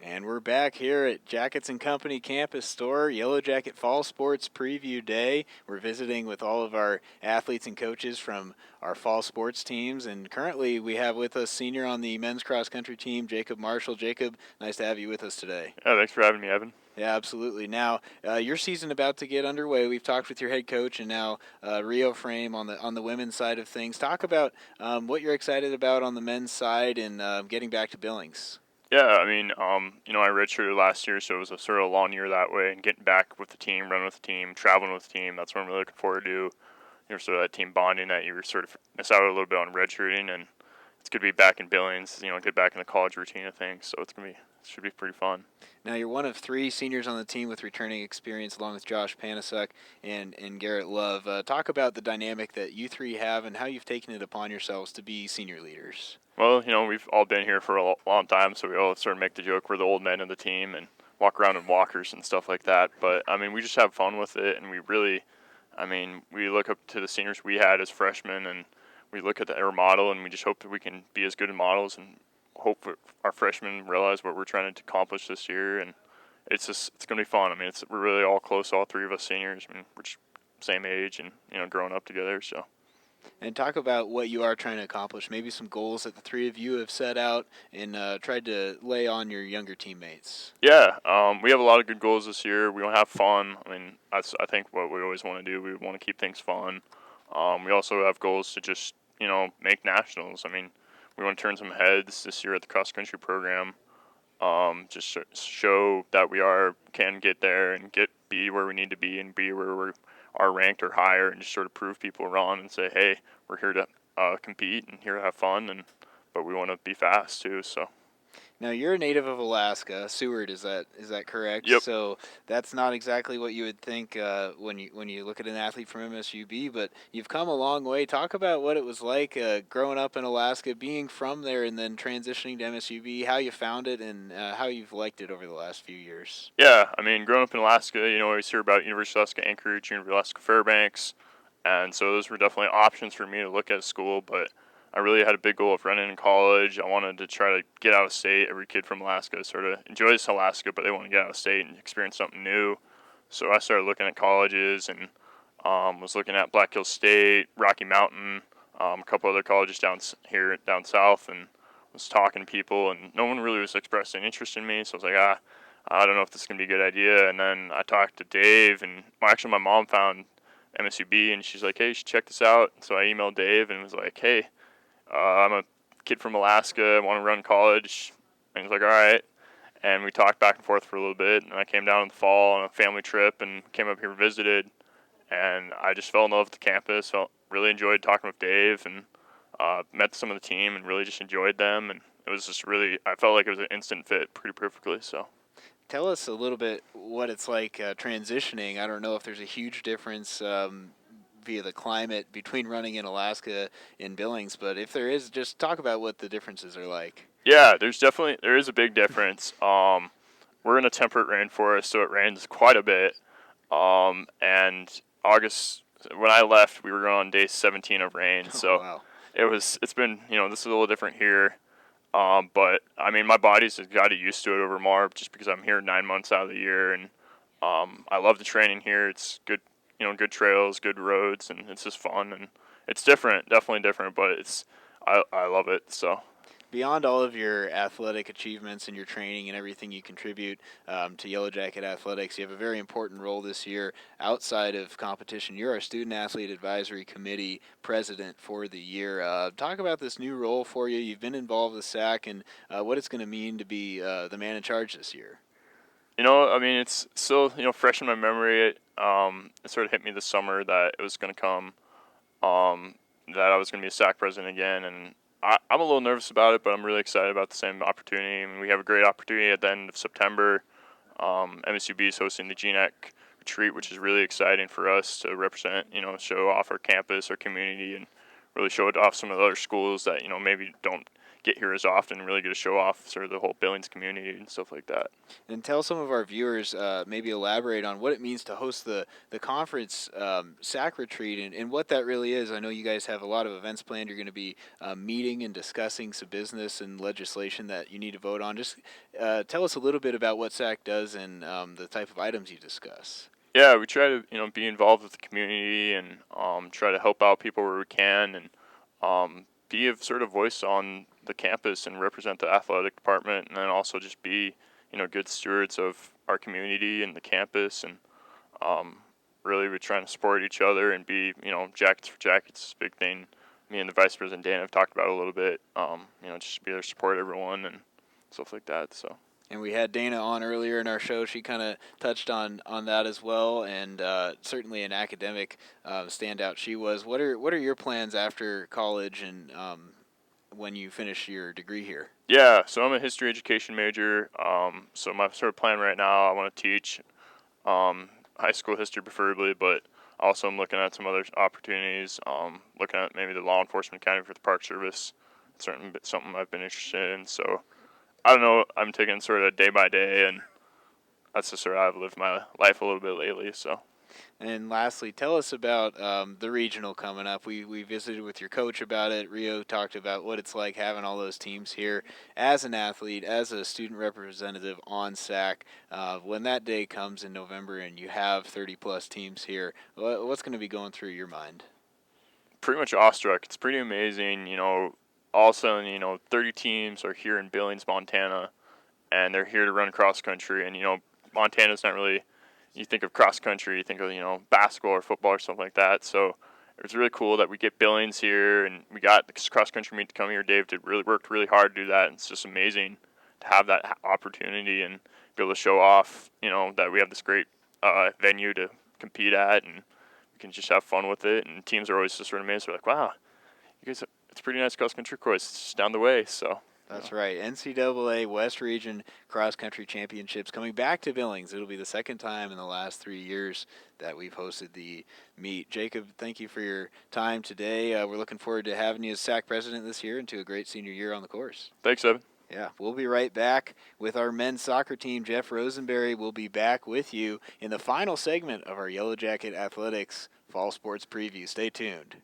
And we're back here at Jackets and Company Campus Store, Yellow Jacket Fall Sports Preview Day. We're visiting with all of our athletes and coaches from our fall sports teams. And currently we have with us senior on the men's cross country team, Jacob Marshall. Jacob, nice to have you with us today. Yeah, thanks for having me, Evan. Yeah, absolutely. Now, your season about to get underway. We've talked with your head coach and now Rio Frame on the women's side of things. Talk about what you're excited about on the men's side and getting back to Billings. Yeah, I mean, I redshirted last year, so it was a sort of long year that way, and getting back with the team, running with the team, traveling with the team, that's what I'm really looking forward to. Sort of that team bonding that you were sort of miss out a little bit on redshirting, and it's good to be back in Billings, get back in the college routine of things, so it should be pretty fun. Now, you're one of three seniors on the team with returning experience, along with Josh Panasuk and Garrett Love. Talk about the dynamic that you three have and how you've taken it upon yourselves to be senior leaders. Well, we've all been here for a long time, so we all sort of make the joke we're the old men of the team and walk around in walkers and stuff like that. But, we just have fun with it, and we look up to the seniors we had as freshmen, and we look at their model, and we just hope that we can be as good as models and hope that our freshmen realize what we're trying to accomplish this year. And it's going to be fun. We're really all close, all three of us seniors. We're just same age and, growing up together, so. And talk about what you are trying to accomplish, maybe some goals that the three of you have set out and tried to lay on your younger teammates. Yeah, we have a lot of good goals this year. We want to have fun. I think what we always want to do, we want to keep things fun. We also have goals to just, make nationals. We want to turn some heads this year at the cross-country program. Just show that we can get there and be where we need to be and be where we are ranked or higher, and just sort of prove people wrong and say, hey, we're here to compete and here to have fun, but we want to be fast too. So. Now, you're a native of Alaska, Seward. Is that correct? Yep. So that's not exactly what you would think when you look at an athlete from MSUB, but you've come a long way. Talk about what it was like growing up in Alaska, being from there, and then transitioning to MSUB. How you found it and how you've liked it over the last few years. Yeah, growing up in Alaska, I always hear about University of Alaska Anchorage, University of Alaska Fairbanks, and so those were definitely options for me to look at school, but I really had a big goal of running in college. I wanted to try to get out of state. Every kid from Alaska sort of enjoys Alaska, but they want to get out of state and experience something new. So I started looking at colleges and was looking at Black Hills State, Rocky Mountain, a couple other colleges down south, and was talking to people, and no one really was expressing interest in me. So I was like, I don't know if this is going to be a good idea. And then I talked to Dave, and actually my mom found MSUB, and she's like, hey, you should check this out. So I emailed Dave and was like, hey, I'm a kid from Alaska, I want to run college. And he's like, all right. And we talked back and forth for a little bit, and I came down in the fall on a family trip and came up here and visited. And I just fell in love with the campus, really enjoyed talking with Dave, and met some of the team and really just enjoyed them. And it was just I felt like it was an instant fit pretty perfectly. So. Tell us a little bit what it's like transitioning. I don't know if there's a huge difference via the climate between running in Alaska and Billings, but if there is, just talk about what the differences are like. Yeah, there is a big difference. We're in a temperate rainforest, so it rains quite a bit. And August, when I left, we were on day 17 of rain, so wow. It's been, this is a little different here. But my body's got used to it over more just because I'm here 9 months out of the year, and I love the training here. It's good, good trails, good roads, and it's just fun, and it's different, definitely different, but I love it. So. Beyond all of your athletic achievements and your training and everything you contribute to Yellow Jacket Athletics, you have a very important role this year outside of competition. You're our Student Athlete Advisory Committee president for the year. Talk about this new role for you. You've been involved with SAC and what it's going to mean to be the man in charge this year. It's still, fresh in my memory. It sort of hit me this summer that it was going to come, that I was going to be a SAC president again, and I'm a little nervous about it, but I'm really excited about the same opportunity. We have a great opportunity at the end of September. MSUB is hosting the GNAC retreat, which is really exciting for us to represent, show off our campus, our community, and really show it off some of the other schools that, maybe don't get here as often and really get to show off sort of the whole Billings community and stuff like that. And tell some of our viewers, maybe elaborate on what it means to host the conference SAC retreat and what that really is. I know you guys have a lot of events planned. You're going to be meeting and discussing some business and legislation that you need to vote on. Just tell us a little bit about what SAC does and the type of items you discuss. Yeah, we try to be involved with the community and try to help out people where we can, and be a sort of voice on the campus and represent the athletic department, and then also just be good stewards of our community and the campus, and really we're trying to support each other and be jackets for jackets is a big thing. Me and the vice president Dan have talked about it a little bit. Just be there to support everyone and stuff like that. So. And we had Dana on earlier in our show. She kind of touched on that as well, and certainly an academic standout she was. What are your plans after college and when you finish your degree here? Yeah, so I'm a history education major. So my sort of plan right now, I want to teach high school history preferably, but also I'm looking at some other opportunities. Looking at maybe the law enforcement academy for the Park Service. It's certainly something I've been interested in. So. I don't know. I'm taking sort of day by day, and that's just sort of how I've lived my life a little bit lately. So. And lastly, tell us about the regional coming up. We visited with your coach about it. Rio talked about what it's like having all those teams here as an athlete, as a student representative on SAC. When that day comes in November and you have 30-plus teams here, what's going to be going through your mind? Pretty much awestruck. It's pretty amazing, all of a sudden, 30 teams are here in Billings, Montana, and they're here to run cross country. And, Montana's not really, you think of cross country, you think of, basketball or football or something like that. So it's really cool that we get Billings here, and we got the cross country meet to come here. Dave worked really hard to do that. And it's just amazing to have that opportunity and be able to show off, that we have this great venue to compete at, and we can just have fun with it. And teams are always just sort of amazed. They're like, wow, you guys it's a pretty nice cross-country course. It's just down the way, so. That's right. NCAA West Region Cross Country Championships coming back to Billings. It'll be the second time in the last 3 years that we've hosted the meet. Jacob, thank you for your time today. We're looking forward to having you as SAC president this year and to a great senior year on the course. Thanks, Evan. Yeah, we'll be right back with our men's soccer team. Jeff Rosenberry will be back with you in the final segment of our Yellow Jacket Athletics Fall Sports Preview. Stay tuned.